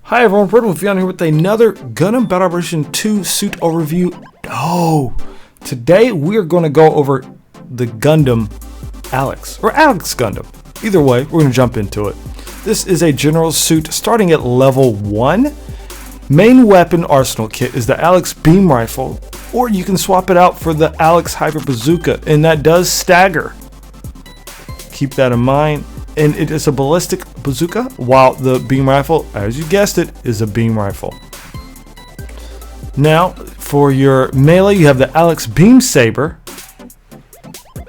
Hi everyone, RedWolfVion here with another Gundam Battle Version 2 suit overview. Today we are going to go over the Gundam Alex, or Alex Gundam. Either way, we're going to jump into it. This is a general suit starting at level 1. Main weapon arsenal kit is the Alex beam rifle, or you can swap it out for the Alex hyper bazooka, and that does stagger. Keep that in mind. And it is a ballistic bazooka, while the beam rifle, as you guessed it, is a beam rifle. Now, for your melee, you have the Alex beam saber.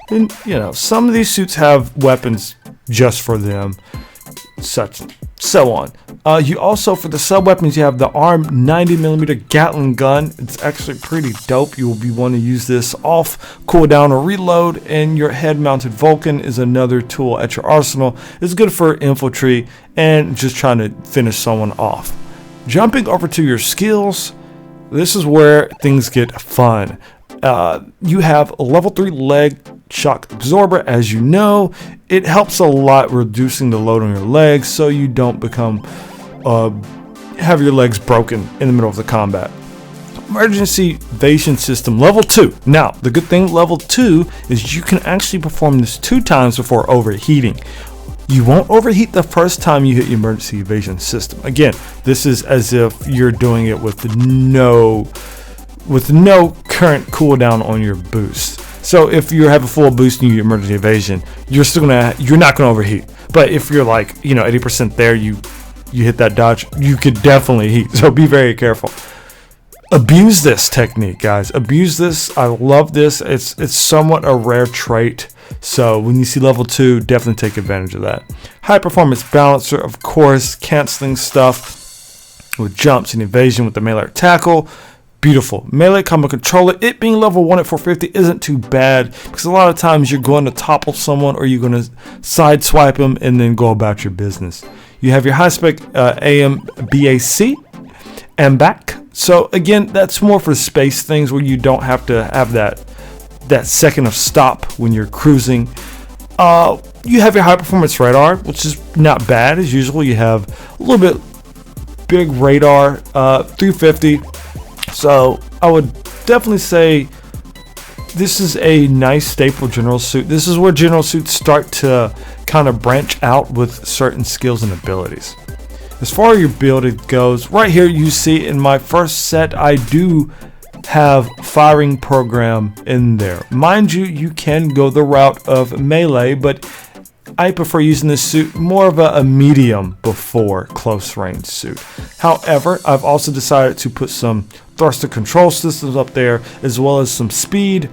And, some of these suits have weapons just for them, such and so on. You also, for the sub-weapons, you have the armed 90mm Gatling gun. It's actually pretty dope. You will be wanting to use this off, cooldown, or reload. And your head-mounted Vulcan is another tool at your arsenal. It's good for infantry and just trying to finish someone off. Jumping over to your skills, this is where things get fun. You have a level 3 leg shock absorber. As you know, it helps a lot reducing the load on your legs so you don't become have your legs broken in the middle of the combat. Emergency evasion system level 2. Now, the good thing level 2 is you can actually perform this 2 times before overheating. You won't overheat the first time you hit your emergency evasion system. Again, this is as if you're doing it with no current cooldown on your boost. So if you have a full boost and you get emergency evasion, you're not gonna overheat. But if you're like 80% there, you hit that dodge, you could definitely heat. So be very careful. Abuse this technique, guys. Abuse this. I love this. It's somewhat a rare trait. So when you see level 2, definitely take advantage of that. High performance balancer, of course, canceling stuff with jumps and evasion with the melee tackle. Beautiful. Melee combo controller, it being level 1 at 450 isn't too bad, because a lot of times you're going to topple someone or you're going to sideswipe them and then go about your business. You have your high spec AMBAC and back. So again, that's more for space things where you don't have to have that second of stop when you're cruising. You have your high performance radar, which is not bad. As usual, you have a little bit big radar, 350. So I would definitely say this is a nice staple general suit. This is where general suits start to kind of branch out with certain skills and abilities. As far as your build goes, right here you see in my first set I do have firing program in there. Mind you, you can go the route of melee, but I prefer using this suit more of a medium before close range suit. However, I've also decided to put some thruster control systems up there, as well as some speed,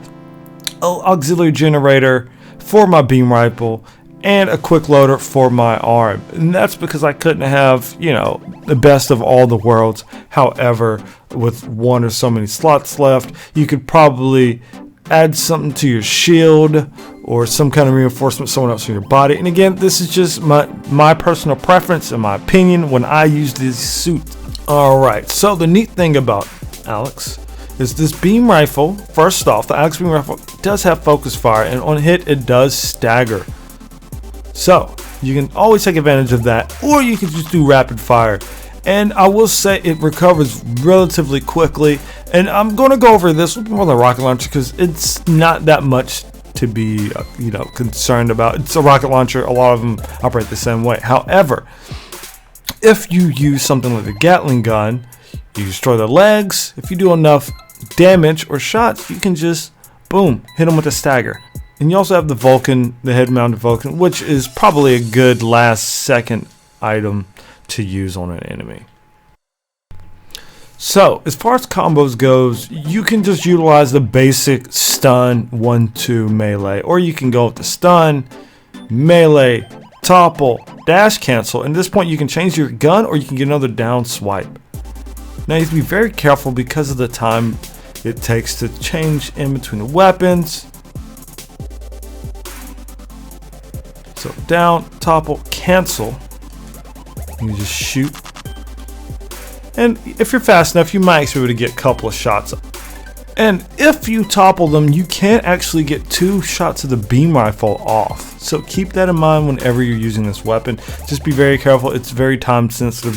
auxiliary generator for my beam rifle, and a quick loader for my arm. And that's because I couldn't have, the best of all the worlds. However, with one or so many slots left, you could probably add something to your shield or some kind of reinforcement someone else in your body. And again, this is just my personal preference and my opinion when I use this suit. Alright, so the neat thing about Alex is this beam rifle. First off, the Alex beam rifle does have focus fire, and on hit it does stagger. So you can always take advantage of that, or you can just do rapid fire. And I will say it recovers relatively quickly. And I'm going to go over this a little bit more than the rocket launcher, because it's not that much to be concerned about. It's a rocket launcher. A lot of them operate the same way. However, if you use something like the Gatling gun, you destroy the legs. If you do enough damage or shots, you can just boom, hit them with a stagger. And you also have the Vulcan, the head-mounted Vulcan, which is probably a good last-second item to use on an enemy. So, as far as combos goes, you can just utilize the basic stun 1-2 melee, or you can go with the stun, melee, topple, dash cancel. And at this point, you can change your gun, or you can get another down swipe. Now, you have to be very careful because of the time it takes to change in between the weapons. So down, topple, cancel. You just shoot. And if you're fast enough, you might actually be able to get a couple of shots And if you topple them, you can't actually get 2 shots of the beam rifle off. So keep that in mind whenever you're using this weapon. Just be very careful. It's very time sensitive.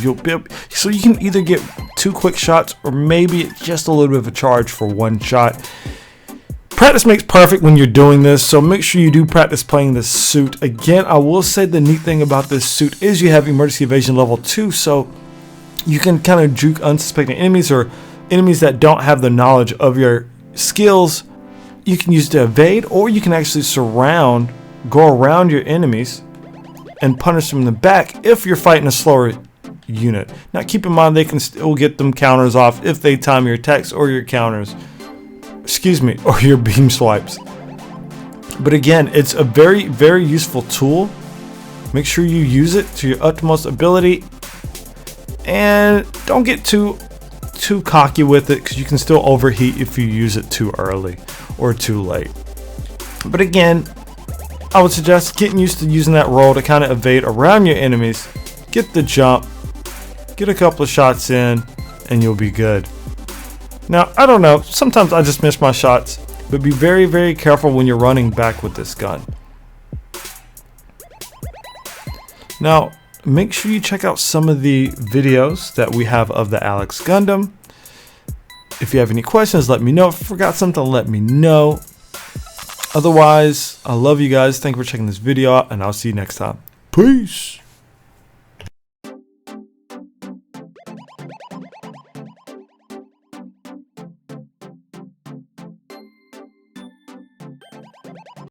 So you can either get 2 quick shots or maybe just a little bit of a charge for 1 shot. Practice makes perfect when you're doing this, so make sure you do practice playing this suit. Again, I will say the neat thing about this suit is you have emergency evasion level 2, so you can kind of juke unsuspecting enemies or enemies that don't have the knowledge of your skills. You can use to evade, or you can actually go around your enemies and punish them in the back if you're fighting a slower unit. Now keep in mind they can still get them counters off if they time your attacks or your counters. Or your beam swipes. But again, it's a very, very useful tool. Make sure you use it to your utmost ability, and don't get too cocky with it, because you can still overheat if you use it too early or too late. But again, I would suggest getting used to using that roll to kind of evade around your enemies, get the jump, get a couple of shots in, and you'll be good. Now, I don't know, sometimes I just miss my shots, but be very, very careful when you're running back with this gun. Now, make sure you check out some of the videos that we have of the Alex Gundam. If you have any questions, let me know. If I forgot something, let me know. Otherwise, I love you guys. Thank you for checking this video out, and I'll see you next time. Peace!